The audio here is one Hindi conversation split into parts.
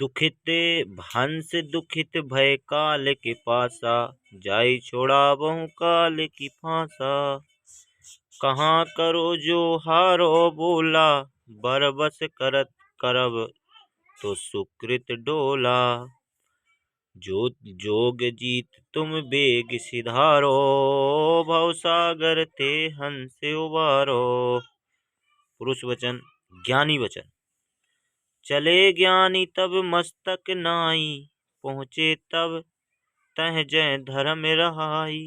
दुखित हंस दुखित भय काल के पासा, जाई छोड़ावहु काल की फांसा। कहाँ करो जो हारो बोला, बरबस करत करब तो सुकृत डोला। जो जोग जीत तुम बेग सिधारो, भव सागर ते हंस उबारो। पुरुष वचन ज्ञानी वचन। चले ज्ञानी तब मस्तक नाई, पहुँचे तब तह जय धर्म रहाई।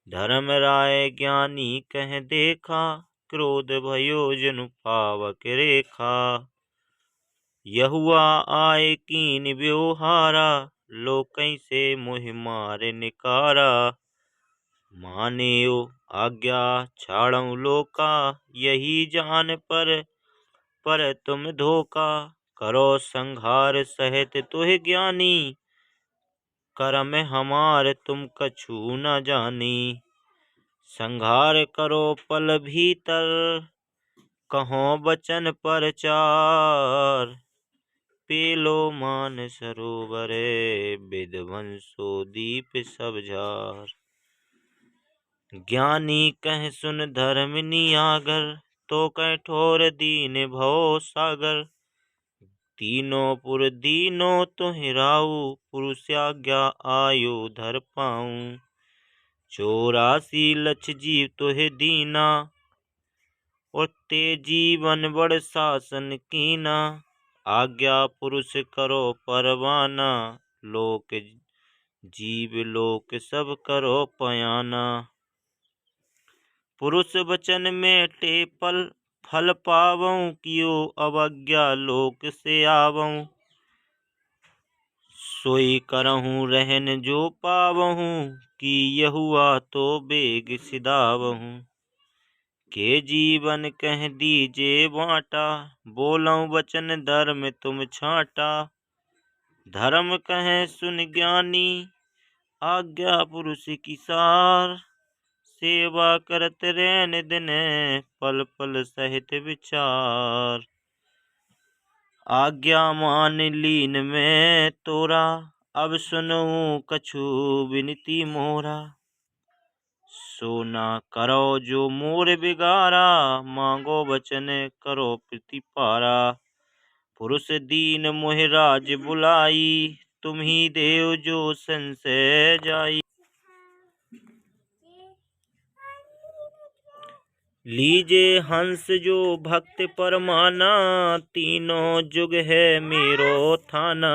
धर्म राय ज्ञानी कह देखा, क्रोध भयो जनु पावक रेखा। यहुआ आए कीन व्यवहारा, लोकई से मोहि मार निकारा। मानेयो आज्ञा छाड़ऊ लोका, यही जान पर तुम धोखा। करो संहार सहित तुह ज्ञानी, करम हमार तुम कछु न जानी। संहार करो पल भीतर, कहो बचन परचार। पेलो मान सरोवर, विध्वंसो दीप सब झार। ज्ञानी कह सुन धर्म नियागर, तो कह ठोर दीन भव सागर। तीनों पुर दीनो तुहि राऊ, पुरुष आज्ञा आयो धर पाऊं। 84 लक्ष जीव तुहि दीना, और ते जीवन बड़ शासन कीना। आज्ञा पुरुष करो परवाना, लोक जीव लोक सब करो पयाना। पुरुष वचन में टे फल पावऊं, कियो अवज्ञा लोक से आवऊं। सोई करहूँ रहन जो पावहूँ, कि यहुआ तो बेग सिधावहूँ। के जीवन कह दीजे बाँटा, बोलऊं वचन धर्म तुम छाँटा। धर्म कहे सुन ज्ञानी, आज्ञा पुरुष की सार। सेवा करत रैन दिन, पल पल सहित विचार। आज्ञा मान लीन में तोरा, अब सुनऊं कछु विनती मोरा। सो ना करो जो मोर बिगारा, मांगो वचन करो प्रतिपारा। पुरुष दीन मोहि राज बुलाई, तुम्ही देव जो संशय जाई। लीजे हंस जो भक्त परमाना, तीनों जुग है मेरो थाना।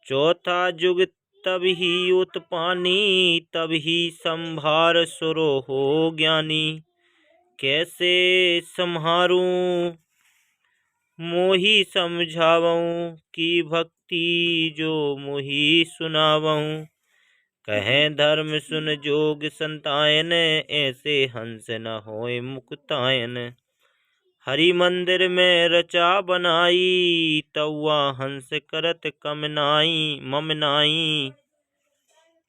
चौथा जुग तब ही उत्पानी, तब ही संभार सुरो हो ज्ञानी। कैसे संहारूं मोहि समझावऊं, की भक्ति जो मोहि सुनावऊं। कहें धर्म सुन जोग संतायन, ऐसे हंस न होए मुक्तायन। हरि मंदिर में रचा बनाई, तौआ हंस करत कम नाई।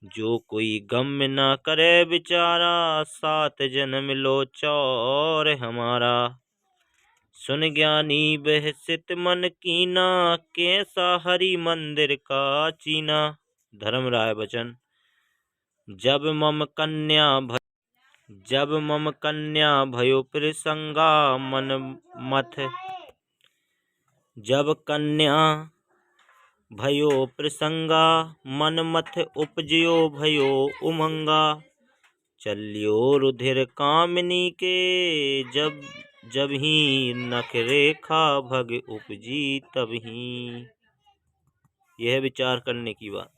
जो कोई गम न करे बिचारा, 7 जन्म लो चौर हमारा। सुन ज्ञानी बहसित मन कीना, कैसा हरि मंदिर का चीना। धर्मराय वचन। जब मम कन्या भयो प्रसंगा, मन मथ। जब कन्या भयो प्रसंगा, मन मथ उपजयो भयो उमंगा। चल्यो रुधिर कामिनी के, जब ही नख रेखा भग उपजी तब ही। यह विचार करने की बात।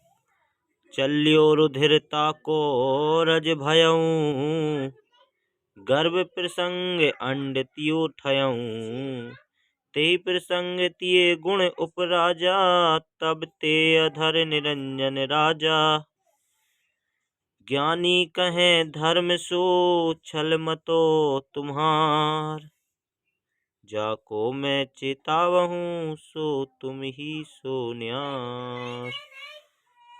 चल्यो रुधिर ताको रज भयऊं, गर्भ प्रसंग अंड तियो ठयऊं। ते प्रसंग तिये गुण उपराजा, तब ते अधर निरंजन राजा। ज्ञानी कहे धर्म सो छल मतो तुम्हार। जाको मैं चेतावहूँ, सो तुम ही सो न्यार।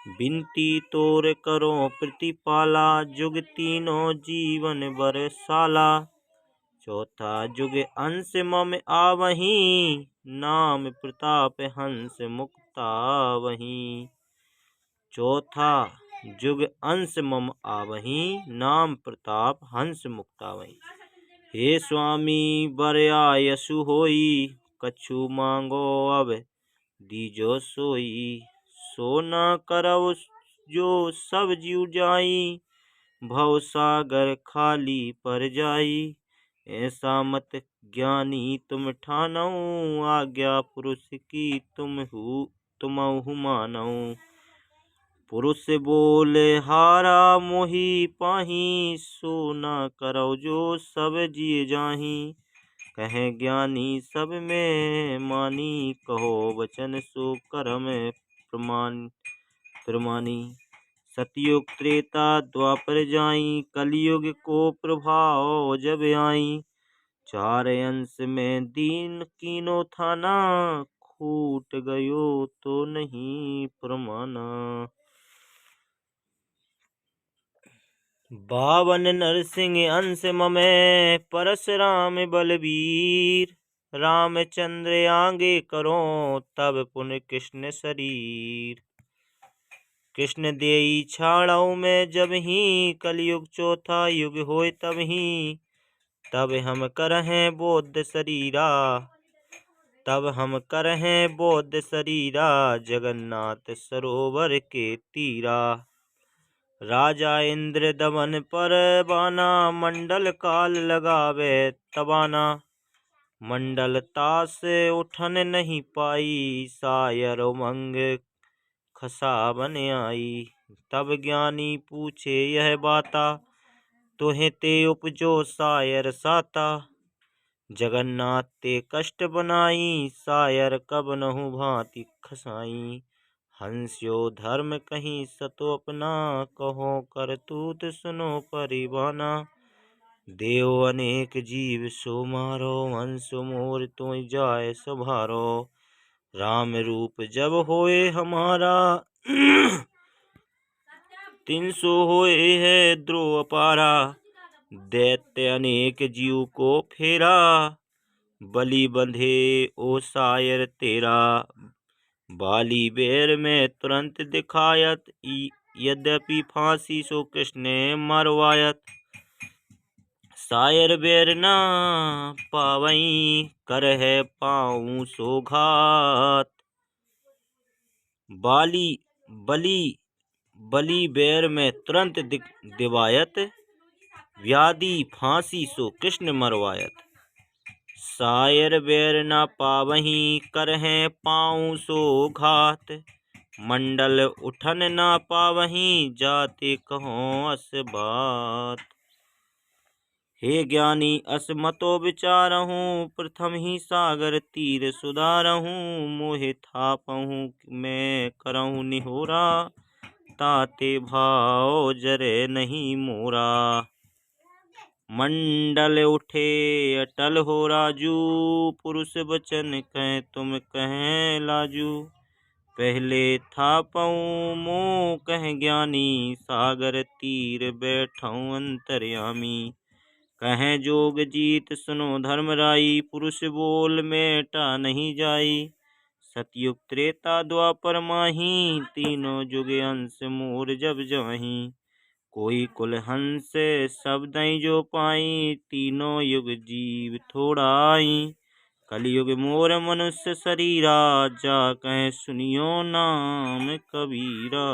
बिनती तोर करो प्रतिपाला, जुग तीनों जीवन बरसाला। चौथा जुग अंश मम आवहीं, नाम प्रताप हंस मुख पछतावहीं। चौथा जुग अंश मम आवहीं, नाम प्रताप हंस मुक्तावहीं। हे स्वामी बरयायसु होई, कछु मांगो अब दीजो सोई। सो न करव जो सब जीव जाई, भव सागर खाली पर जाई। ऐसा मत ज्ञानी तुम ठानऊ, आज्ञा पुरुष की तुमहु मानऊ। पुरुष बोले हारा मोहि पाही, सो न करौ जो सब जिय जाही। कहे ज्ञानी सब में मानी, कहो वचन सो कर्म प्रमानी। सतयुग त्रेता द्वापर जाई, कलयुग को प्रभाव जब आई। चार अंश में दीन कीनो थाना, छूट गयो तो नहीं प्रमाना। 52 नरसिंह अंश ममे, परशुराम बलबीर। रामचंद्र आगे करो, तब पुन कृष्ण शरीर। कृष्ण देई छाड़ऊ में जब ही, कलयुग चौथा युग होय तब ही। तब हम करहें बौद्ध शरीरा, तब हम करहें बौद्ध शरीरा। जगन्नाथ सरोवर के तीरा। राजा इंद्र दमन पर बाना, मंडल काल लगावे तबाना। मंडल तास उठन नहीं पाई, सायर उमंग खसा बन आई। तब ज्ञानी पूछे यह बाता, तुहे ते उपजो सायर साता। जगन्नाथ ते कष्ट बनाई, सायर कब नहु भांति खसाई। हंस्यो धर्म कहीं सतो अपना, कहो करतूत सुनो परिबाना। देव अनेक जीव सो मारो, हंस मोर तुय जाय सभारो। राम रूप जब होए हमारा, 300 होए है द्रोह अपारा। दैत्य अनेक जीव को फेरा, बलि बंधे ओ सायर तेरा। बाली बैर में तुरंत दिखायत, यद्यपि फांसी सो कृष्ण मरवायत। सायर बैर न पावई, करह पाऊँ सो घात। बलि बैर में तुरंत दिवायत, व्याधि फांसी सो कृष्ण मरवायत। सायर बैर न पावहीं, करहें पाऊँ सो घात। मंडल उठन न पावहीं, जाते कहों अस बात। हे ज्ञानी अस मतो विचारहूँ, प्रथम ही सागर तीर सुधारहूँ। मोहि थापहूँ मैं करहूँ निहोरा, ताते भाव जरे नहीं मोरा। मंडल उठे अटल हो राजू, पुरुष वचन कहें तुम कहें लाजू। पहले थापऊँ मोह कह ज्ञानी, सागर तीर बैठऊँ अंतर्यामी। कहें जोग जीत सुनो धर्मराई, पुरुष बोल मेटा नहीं जाई। सतयुग त्रेता द्वापर माही, तीनों जुग अंश मोर जब जाही। कोई कुल हंस सब दई जो पाई, तीनों युग जीव थोड़ा आई। कलयुग मोर मनुष्य शरीरा, जा कहें सुनियो नाम कबीरा।